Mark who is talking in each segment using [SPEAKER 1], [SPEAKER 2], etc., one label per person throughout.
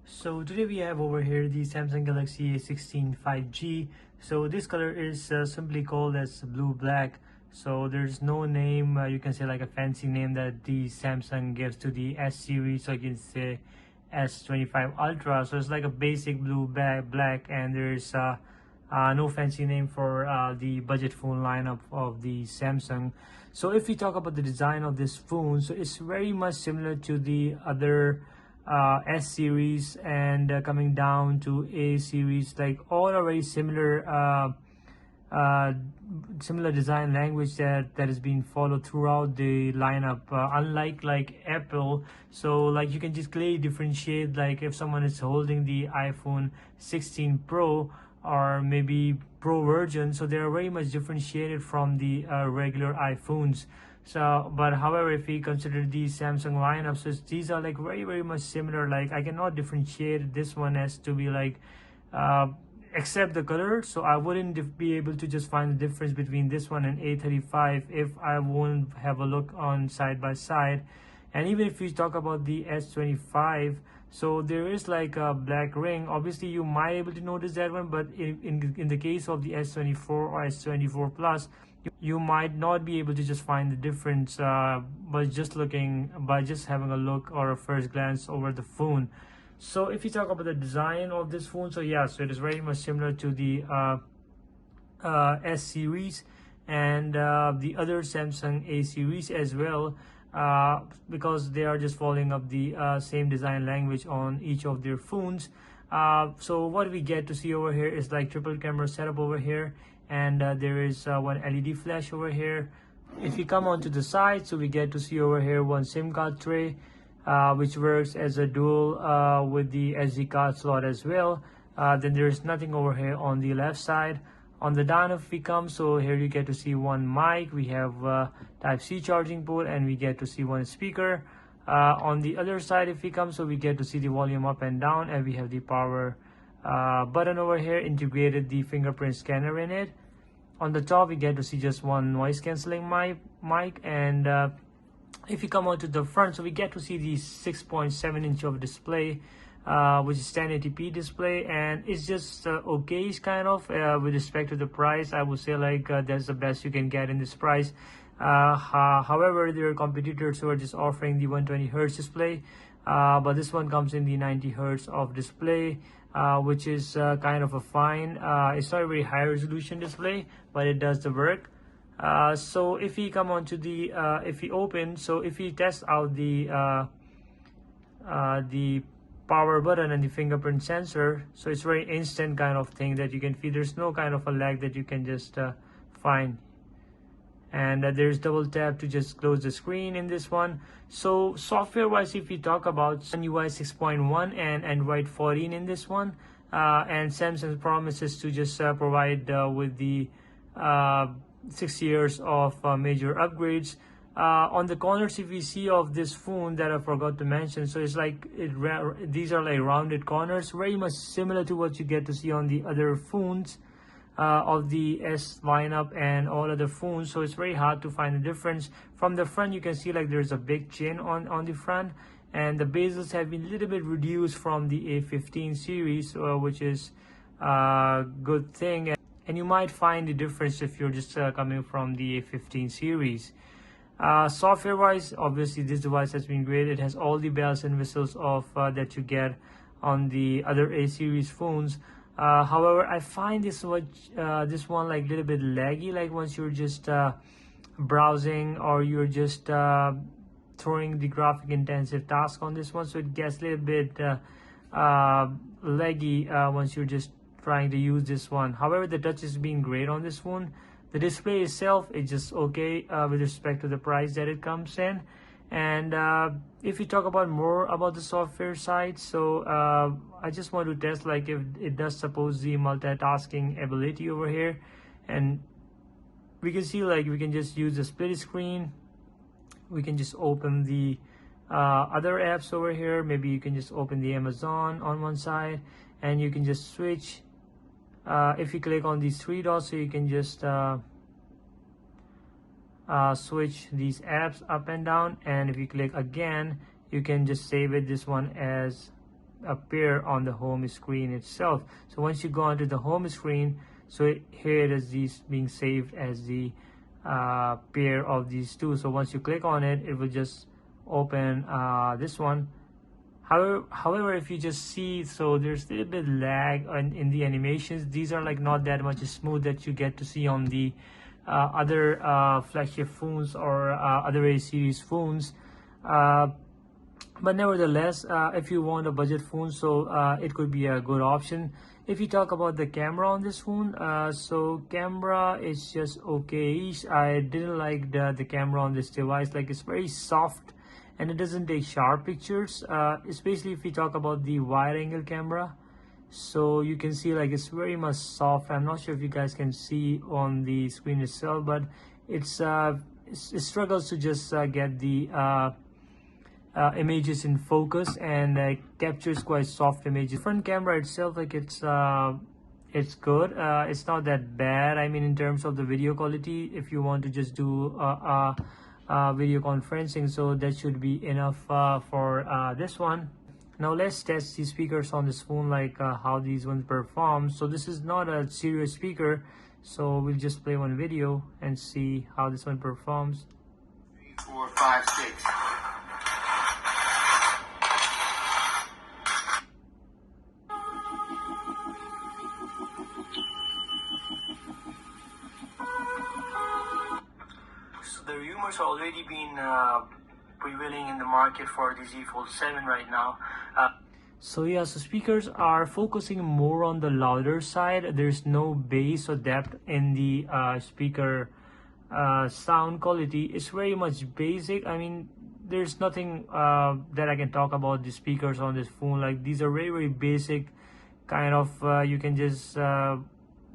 [SPEAKER 1] So today we have over here the Samsung Galaxy A16 5G. So this color is simply called as blue black. So there's no name, you can say like a fancy name that the Samsung gives to the S series. So you can say S25 Ultra. So it's like a basic blue black, and there's no fancy name for the budget phone lineup of the Samsung. So if we talk about the design of this phone, so it's very much similar to the other S series, and coming down to A series, like all are very similar similar design language that is being followed throughout the lineup, unlike like Apple. So like you can just clearly differentiate, like if someone is holding the iPhone 16 Pro or maybe Pro version, so they are very much differentiated from the regular iPhones. So but however, if we consider the Samsung lineup, so these are like very much similar. Like I cannot differentiate this one as to be like except the color, so I wouldn't be able to just find the difference between this one and A35 if I won't have a look on side by side. And even if we talk about the S25, so there is like a black ring. Obviously you might able to notice that one, but in the case of the S24 or S24 Plus, you might not be able to just find the difference by just having a look or a first glance over the phone. So if you talk about the design of this phone, so yeah, so it is very much similar to the S series and the other Samsung A series as well, because they are just following up the same design language on each of their phones. So what we get to see over here is like triple camera setup over here, and there is one LED flash over here. If you come onto the side, so we get to see over here one SIM card tray, which works as a dual with the SD card slot as well. Then there's nothing over here on the left side. On the down if we come, so here you get to see one mic, we have Type-C charging port, and we get to see one speaker. On the other side if we come, so we get to see the volume up and down, and we have the power button over here, integrated the fingerprint scanner in it. On the top we get to see just one noise cancelling mic, and if you come onto the front, so we get to see the 6.7 inch of display, which is 1080p display, and it's just okay kind of with respect to the price. I would say like that's the best you can get in this price. However, there are competitors who are just offering the 120 hertz display, but this one comes in the 90 hertz of display, which is kind of a fine. It's not a very high resolution display, but it does the work. So if we come on to the if we open, so if we test out the power button and the fingerprint sensor, so it's very instant kind of thing that you can feel. There's no kind of a lag that you can just find, and there's double tap to just close the screen in this one. So software wise, if we talk about UI 6.1 and Android 14 in this one, and Samsung promises to just provide with the 6 years of major upgrades. On the corners if we see of this phone that I forgot to mention, so it's like these are like rounded corners, very much similar to what you get to see on the other phones of the S lineup and all other phones. So it's very hard to find the difference. From the front you can see like there's a big chin on the front, and the bezels have been a little bit reduced from the A15 series, which is a good thing. And you might find the difference if you're just coming from the A15 series. Software wise, obviously this device has been great. It has all the bells and whistles of that you get on the other A series phones. However, I find this one like a little bit laggy, like once you're just browsing or you're just throwing the graphic intensive task on this one, so it gets a little bit laggy once you're just trying to use this one. However, the touch is being great on this phone. The display itself is just okay with respect to the price that it comes in. And if we talk about more about the software side, so I just want to test like if it does support the multitasking ability over here, and we can see like we can just use the split screen. We can just open the other apps over here. Maybe you can just open the Amazon on one side, and you can just switch. If you click on these three dots, so you can just switch these apps up and down, and if you click again, you can just save it, this one, as appear on the home screen itself. So once you go onto the home screen, so here it is, these being saved as the pair of these two. So once you click on it, it will just open this one. However, if you just see, so there's a little bit lag in the animations. These are like not that much smooth that you get to see on the other flagship phones or other A series phones. But nevertheless, if you want a budget phone, so it could be a good option. If you talk about the camera on this phone, so camera is just okay. I didn't like the camera on this device. Like, it's very soft and it doesn't take sharp pictures, especially if we talk about the wide angle camera. So you can see like it's very much soft. I'm not sure if you guys can see on the screen itself, but it struggles to just get the images in focus, and captures quite soft images. Front camera itself, like it's good. It's not that bad. I mean, in terms of the video quality, if you want to just do video conferencing, so that should be enough for this one. Now let's test the speakers on this phone, like how these ones perform. So this is not a serious speaker, so we'll just play one video and see how this one performs.
[SPEAKER 2] 3, 4, 5, 6. So the rumors are already been prevailing in the market for the Z Fold 7 right now.
[SPEAKER 1] So yeah, so speakers are focusing more on the louder side. There's no bass or depth in the speaker sound quality. It's very much basic. I mean, there's nothing that I can talk about the speakers on this phone. Like, these are very, very basic kind of, you can just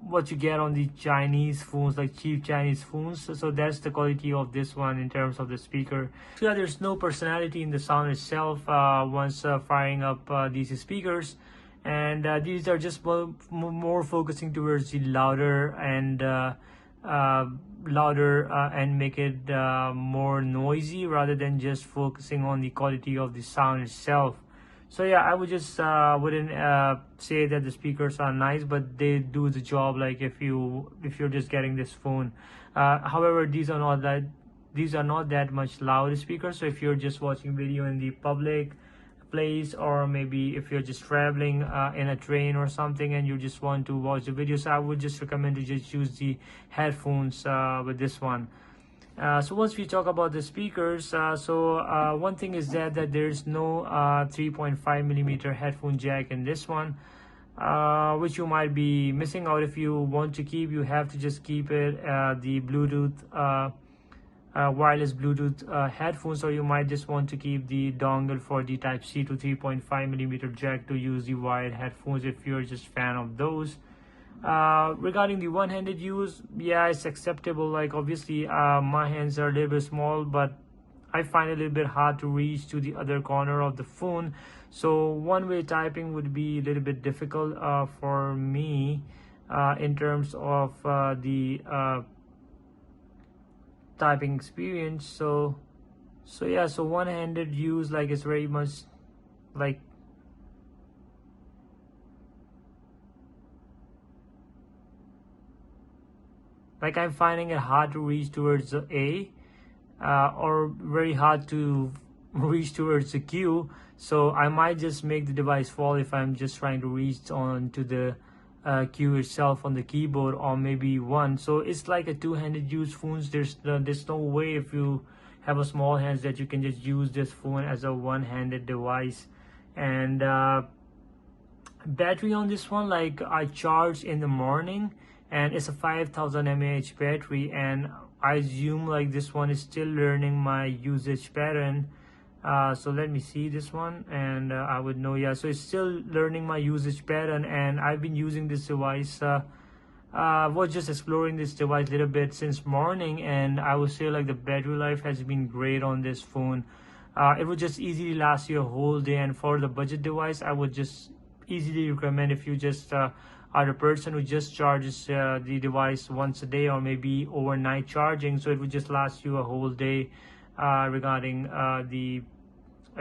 [SPEAKER 1] what you get on the Chinese phones, like cheap Chinese phones. So that's the quality of this one in terms of the speaker. So yeah, there's no personality in the sound itself once firing up these speakers, and these are just more focusing towards the louder and make it more noisy, rather than just focusing on the quality of the sound itself. So yeah, I would just wouldn't say that the speakers are nice, but they do the job. Like, if you're just getting this phone. However, these are not that much loud speakers. So if you're just watching video in the public place, or maybe if you're just traveling in a train or something and you just want to watch the videos, I would just recommend to just use the headphones with this one. So once we talk about the speakers, one thing is that there's no 3.5mm headphone jack in this one, which you might be missing out. If you want to keep, you have to just keep it the Bluetooth wireless Bluetooth headphones, or you might just want to keep the dongle for the Type-C to 3.5mm jack to use the wired headphones if you're just fan of those. Regarding the one-handed use, yeah, it's acceptable. Like, obviously my hands are a little bit small, but I find it a little bit hard to reach to the other corner of the phone, so one-way typing would be a little bit difficult for me in terms of the typing experience. So yeah, so one-handed use, like, is very much like I'm finding it hard to reach towards the A, or very hard to reach towards the Q. So I might just make the device fall if I'm just trying to reach onto the Q itself on the keyboard, or maybe one. So it's like a two-handed use phones. There's no way, if you have a small hands, that you can just use this phone as a one-handed device. And battery on this one, like, I charge in the morning, and it's a 5000 mAh battery, and I assume like this one is still learning my usage pattern. So let me see this one, and I would know. Yeah, so it's still learning my usage pattern, and I've been using this device, was just exploring this device a little bit since morning, and I would say like the battery life has been great on this phone. It would just easily last you a whole day, and for the budget device, I would just easily recommend, if you just are the person who just charges the device once a day or maybe overnight charging, so it would just last you a whole day regarding the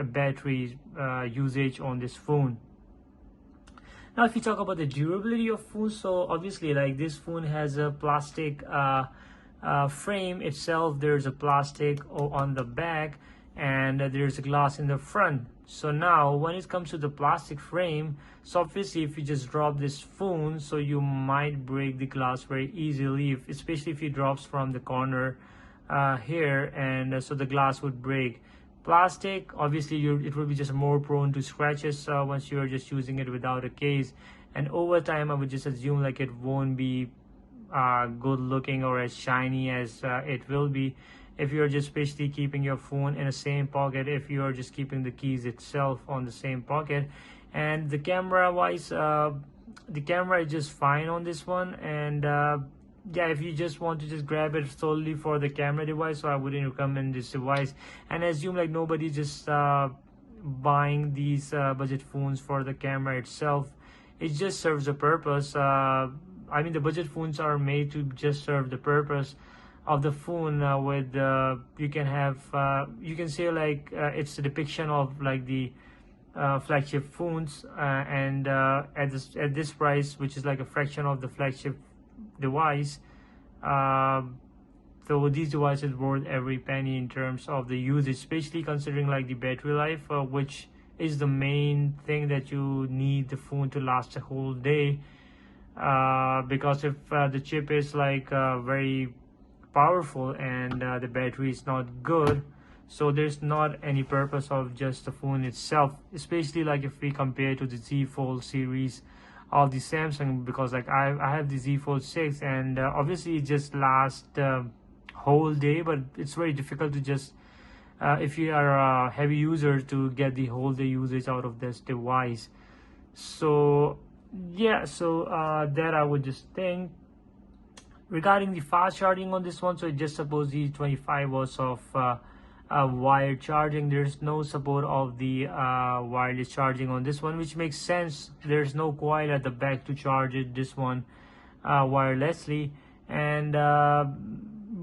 [SPEAKER 1] battery usage on this phone. Now if you talk about the durability of phone, so obviously like this phone has a plastic frame itself, there's a plastic on the back, and there's a glass in the front. So now when it comes to the plastic frame, so obviously if you just drop this phone, so you might break the glass very easily, especially if it drops from the corner here, and so the glass would break. Plastic, obviously it will be just more prone to scratches once you're just using it without a case, and over time I would just assume like it won't be good looking or as shiny as it will be if you're just basically keeping your phone in the same pocket, if you're just keeping the keys itself on the same pocket. And the camera wise, the camera is just fine on this one, and yeah, if you just want to just grab it solely for the camera device, so I wouldn't recommend this device. And I assume like nobody just buying these budget phones for the camera itself. It just serves a purpose. I mean, the budget phones are made to just serve the purpose of the phone. With you can have you can say like it's a depiction of like the flagship phones, and at this price, which is like a fraction of the flagship device, so these devices worth every penny in terms of the usage, especially considering like the battery life, which is the main thing that you need the phone to last a whole day, because if the chip is like very powerful and the battery is not good, so there's not any purpose of just the phone itself, especially like if we compare to the Z Fold series of the Samsung, because like I have the Z Fold 6, and obviously it just lasts the whole day, but it's very difficult to just if you are a heavy user to get the whole day usage out of this device. So yeah, so that I would just think regarding the fast charging on this one. So it just supports the 25 watts of wired charging. There's no support of the wireless charging on this one, which makes sense. There's no coil at the back to charge it, this one wirelessly. And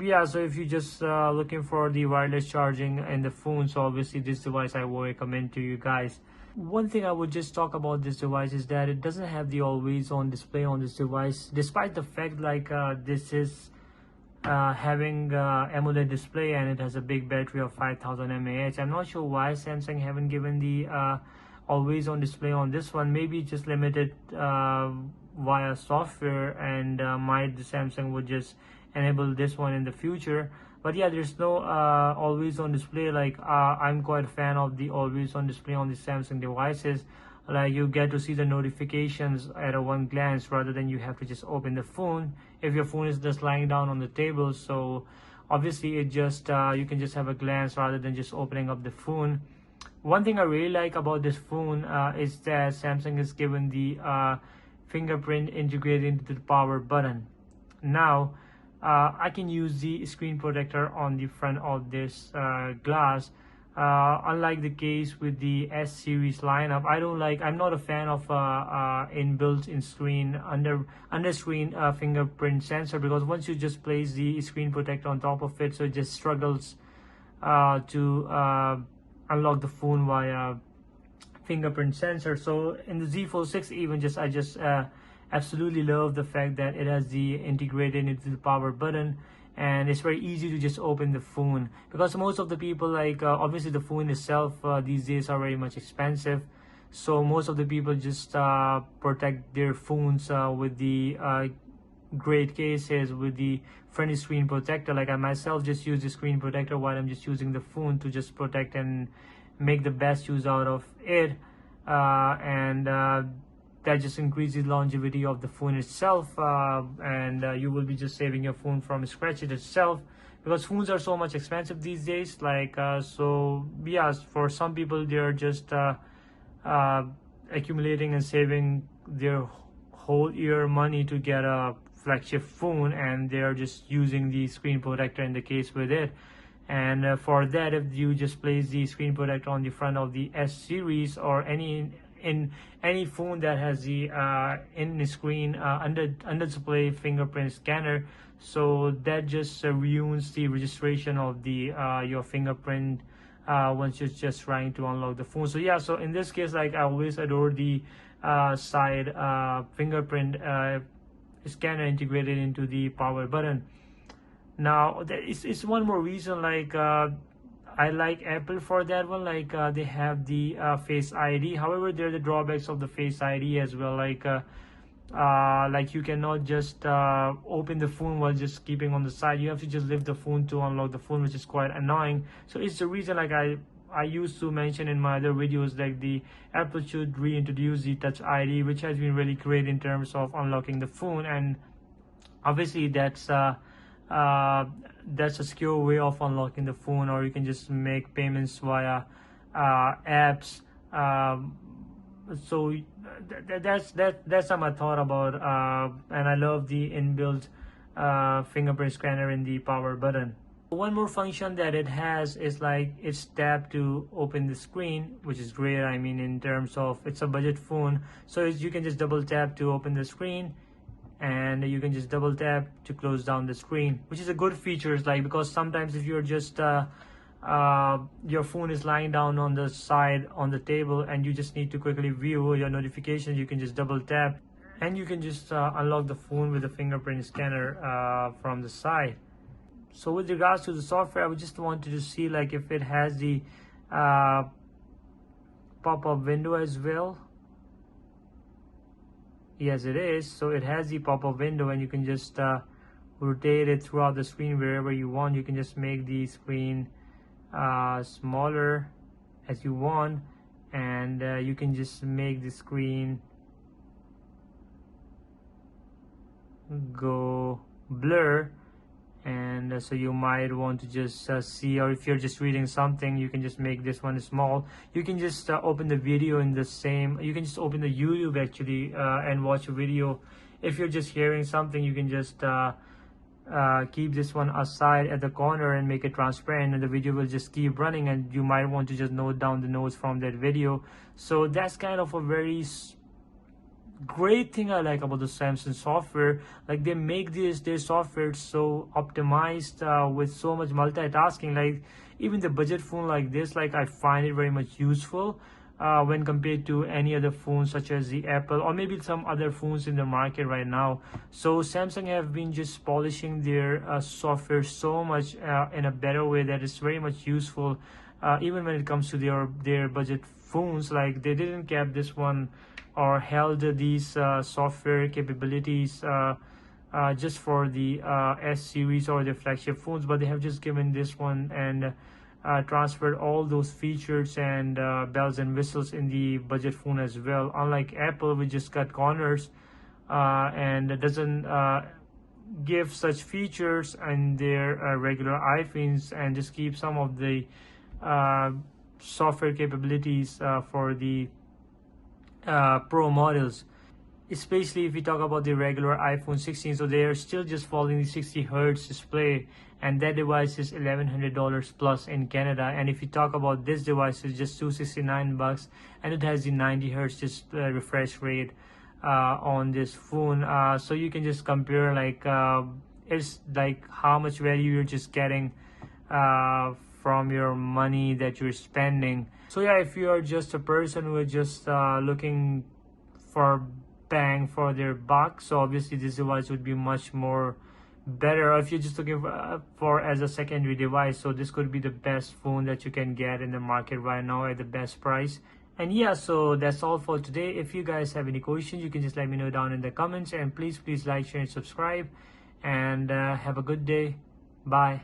[SPEAKER 1] yeah, so if you just looking for the wireless charging in the phone, so obviously this device I will recommend to you guys. One thing I would just talk about this device is that it doesn't have the always on display on this device, despite the fact like this is having AMOLED display, and it has a big battery of 5000 mAh. I'm not sure why Samsung haven't given the always on display on this one. Maybe just limited via software, and might the Samsung would just enable this one in the future. But yeah, there's no always on display. Like I'm quite a fan of the always on display on the Samsung devices. Like you get to see the notifications at a one glance, rather than you have to just open the phone if your phone is just lying down on the table. So obviously it just you can just have a glance rather than just opening up the phone. One thing I really like about this phone is that Samsung has given the fingerprint integrated into the power button. Now I can use the screen protector on the front of this glass. Unlike the case with the S series lineup, I'm not a fan of inbuilt in screen under screen fingerprint sensor, because once you just place the screen protector on top of it, so it just struggles to unlock the phone via fingerprint sensor. So in the Z Fold 6 even I just absolutely love the fact that it has the integrated into the power button, and it's very easy to just open the phone, because most of the people like obviously the phone itself these days are very much expensive, so most of the people just protect their phones with the great cases with the front screen protector. Like I myself just use the screen protector while I'm just using the phone to just protect and make the best use out of it, and that just increases longevity of the phone itself, and you will be just saving your phone from scratching itself, because phones are so much expensive these days. Like so yeah, for some people they're just accumulating and saving their whole year money to get a flagship phone, and they're just using the screen protector in the case with it. And for that, if you just place the screen protector on the front of the S series or any in any phone that has the in screen under display fingerprint scanner. So that just ruins the registration of the your fingerprint once you're just trying to unlock the phone. So yeah, so in this case, like, I always adore the side fingerprint scanner integrated into the power button. Now there is one more reason, like, I like Apple for that one. Like, they have the Face ID. However, there are the drawbacks of the Face ID as well. Like you cannot just open the phone while just keeping on the side. You have to just lift the phone to unlock the phone, which is quite annoying. So it's the reason, like, I used to mention in my other videos, like, the Apple should reintroduce the Touch ID, which has been really great in terms of unlocking the phone. And obviously that's a secure way of unlocking the phone, or you can just make payments via apps. So that's my thought about, and I love the inbuilt fingerprint scanner in the power button. One more function that it has is, like, it's tap to open the screen, which is great. I mean, in terms of, it's a budget phone, so you can just double tap to open the screen, and you can just double tap to close down the screen, which is a good feature. Like, because sometimes if you're just your phone is lying down on the side on the table and you just need to quickly view your notifications, you can just double tap and you can just unlock the phone with the fingerprint scanner from the side. So with regards to the software, I would just wanted to see, like, if it has the pop-up window as well. Yes, it is. So it has the pop-up window, and you can just rotate it throughout the screen wherever you want. You can just make the screen smaller as you want, and you can just make the screen go blur. And so you might want to just see, or if you're just reading something, you can just make this one small. You can just open the video in the same, you can just open the YouTube actually and watch a video. If you're just hearing something, you can just keep this one aside at the corner and make it transparent, and the video will just keep running, and you might want to just note down the notes from that video. So that's kind of a very great thing I like about the Samsung software. Like, they make their software so optimized with so much multitasking. Like, even the budget phone like this, like, I find it very much useful when compared to any other phones such as the Apple or maybe some other phones in the market right now. So Samsung have been just polishing their software so much in a better way that is very much useful even when it comes to their budget phones. Like, they didn't keep this one or held these software capabilities just for the S series or the flagship phones, but they have just given this one and transferred all those features and bells and whistles in the budget phone as well. Unlike Apple, which just cut corners and doesn't give such features in their regular iPhones, and just keep some of the software capabilities for the Pro models, especially if we talk about the regular iPhone 16. So they are still just following the 60 Hz display, and that device is $1,100 plus in Canada. And if you talk about this device, it's just $269, and it has the 90 Hz display refresh rate on this phone. So you can just compare, like, it's like how much value you're just getting from your money that you're spending. So yeah, if you are just a person who is just looking for bang for their buck, so obviously this device would be much more better. If you're just looking for as a secondary device, so this could be the best phone that you can get in the market right now at the best price. And yeah, so that's all for today. If you guys have any questions, you can just let me know down in the comments, and please like, share, and subscribe, and have a good day. Bye.